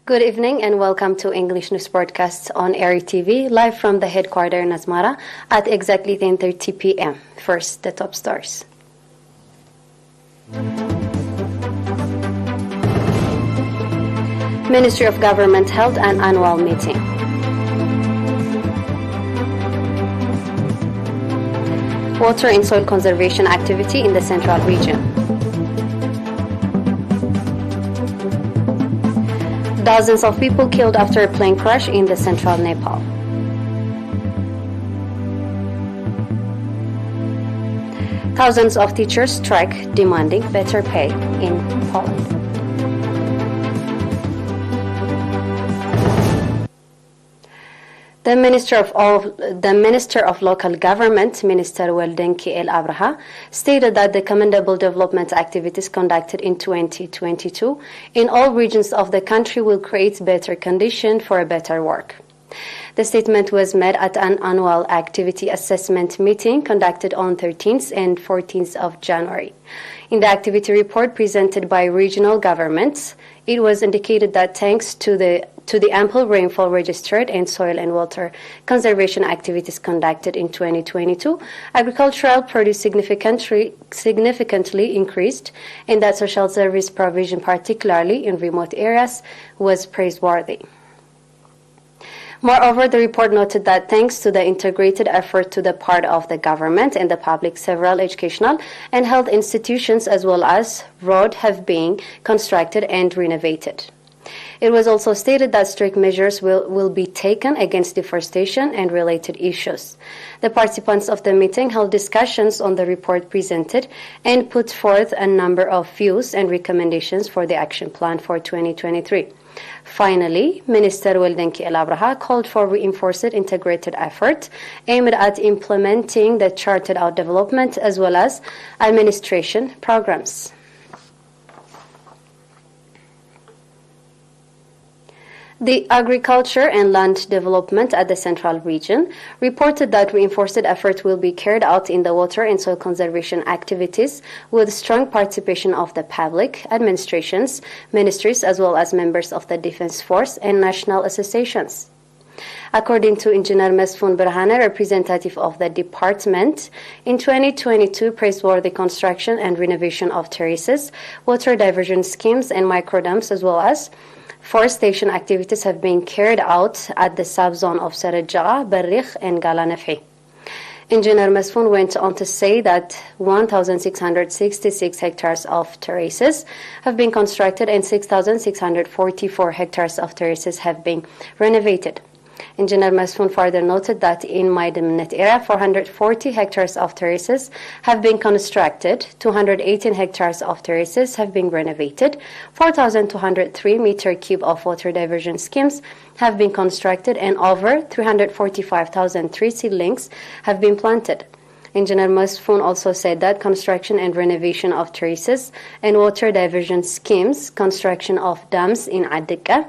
Good evening and welcome to English News Broadcasts on ERi-TV, live from the headquarters in Asmara at exactly 10:30 p.m. First, the top stories. Ministry of Government held an annual meeting. Water and soil conservation activity in the central region. Dozens of people killed after a plane crash in the central Nepal. Thousands of teachers strike demanding better pay in Poland. The Minister of Local Government, Minister Weldenki El Abraha, stated that the commendable development activities conducted in 2022 in all regions of the country will create better conditions for a better work. The statement was made at an annual activity assessment meeting conducted on 13th and 14th of January. In the activity report presented by regional governments, it was indicated that thanks to the ample rainfall registered and soil and water conservation activities conducted in 2022, agricultural produce significantly increased, and that social service provision, particularly in remote areas, was praiseworthy. Moreover, the report noted that thanks to the integrated effort to the part of the government and the public, several educational and health institutions as well as roads have been constructed and renovated. It was also stated that strict measures will be taken against deforestation and related issues. The participants of the meeting held discussions on the report presented and put forth a number of views and recommendations for the action plan for 2023. Finally, Minister Weldenki El Abraha called for reinforced integrated effort aimed at implementing the charted out development as well as administration programs. The Agriculture and Land Development at the Central Region reported that reinforced effort will be carried out in the water and soil conservation activities with strong participation of the public, administrations, ministries, as well as members of the Defense Force and national associations. According to Engineer Mesfun Berhane, representative of the department, in 2022, praiseworthy construction and renovation of terraces, water diversion schemes, and microdams, as well as forestation activities have been carried out at the subzone of Serejja, Berrikh, and Galanefhi. Engineer Mesfun went on to say that 1,666 hectares of terraces have been constructed and 6,644 hectares of terraces have been renovated. Engineer Mesfun further noted that in Maidamnet area, 440 hectares of terraces have been constructed, 218 hectares of terraces have been renovated, 4,203 meter cube of water diversion schemes have been constructed, and over 345,000 tree seedlings have been planted. Engineer Mesfun also said that construction and renovation of terraces and water diversion schemes, construction of dams in Addika,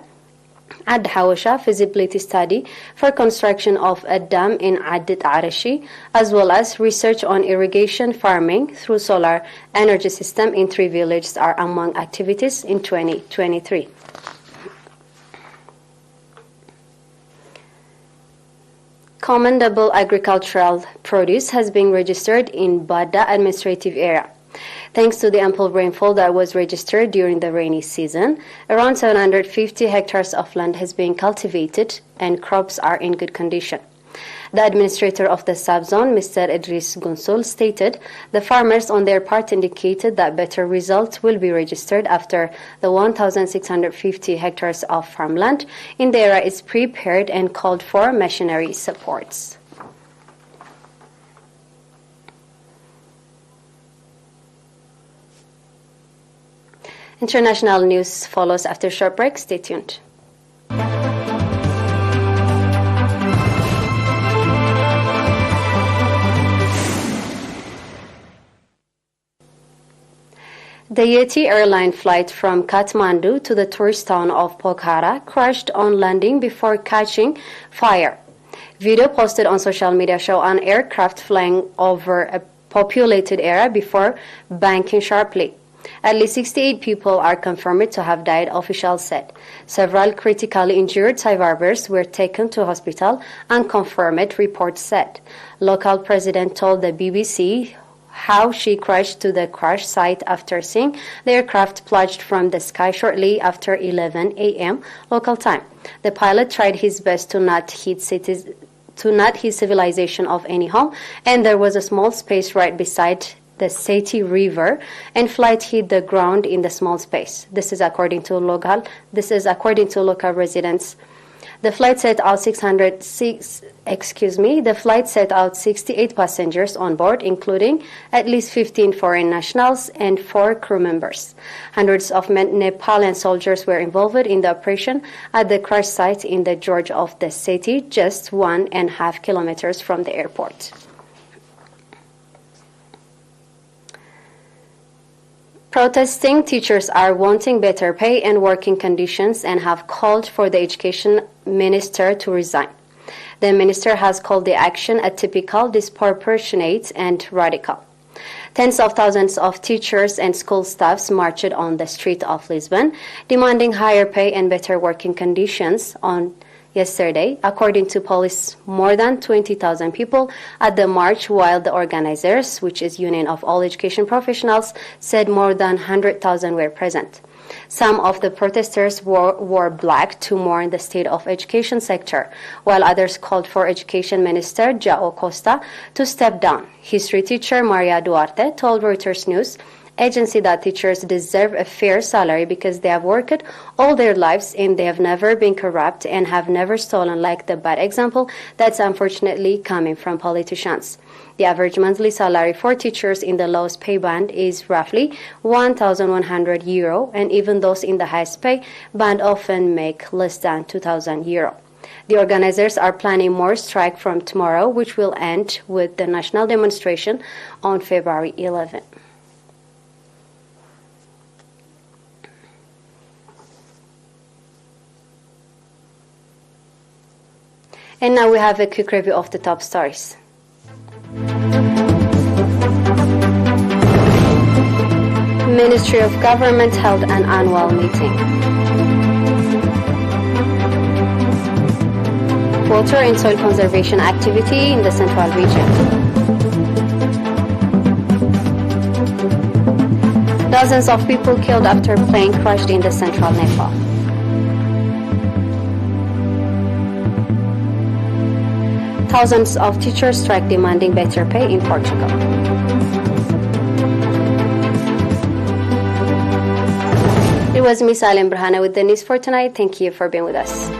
Ad Hawasha feasibility study for construction of a dam in Addit Arashi, as well as research on irrigation farming through solar energy system in 3 villages are among activities in 2023. Commendable agricultural produce has been registered in Bada administrative area. Thanks to the ample rainfall that was registered during the rainy season, around 750 hectares of land has been cultivated and crops are in good condition. The administrator of the subzone, Mr. Idris Gunsul, stated the farmers on their part indicated that better results will be registered after the 1,650 hectares of farmland in the area is prepared and called for machinery supports. International news follows after a short break. Stay tuned. The Yeti airline flight from Kathmandu to the tourist town of Pokhara crashed on landing before catching fire. Video posted on social media show an aircraft flying over a populated area before banking sharply. At least 68 people are confirmed to have died, officials said. Several critically injured survivors were taken to hospital, unconfirmed reports said. Local president told the BBC how she crashed to the crash site after seeing the aircraft plunged from the sky shortly after 11 a.m. local time. The pilot tried his best to not hit civilization of any home, and there was a small space right beside the Seti River, and flight hit the ground in the small space. This is according to local residents. The flight set out 68 passengers on board, including at least 15 foreign nationals and 4 crew members. Hundreds of Nepali soldiers were involved in the operation at the crash site in the gorge of the Seti, just 1.5 kilometers from the airport. Protesting teachers are wanting better pay and working conditions and have called for the education minister to resign. The minister has called the action atypical, disproportionate, and radical. Tens of thousands of teachers and school staffs marched on the street of Lisbon, demanding higher pay and better working conditions on yesterday, according to police. More than 20,000 people at the march, while the organizers, which is Union of All Education Professionals, said more than 100,000 were present. Some of the protesters wore black to mourn the state of education sector, while others called for Education Minister João Costa to step down. History teacher Maria Duarte told Reuters News agency that teachers deserve a fair salary because they have worked all their lives and they have never been corrupt and have never stolen, like the bad example that's unfortunately coming from politicians. The average monthly salary for teachers in the lowest pay band is roughly €1,100, and even those in the highest pay band often make less than €2,000. The organizers are planning more strike from tomorrow, which will end with the national demonstration on February 11. And now we have a quick review of the top stories. Ministry of Government held an annual meeting. Water and soil conservation activity in the central region. Dozens of people killed after plane crashed in the central Nepal. Thousands of teachers strike demanding better pay in Portugal. It was Miss Alem Brhana with the news for tonight. Thank you for being with us.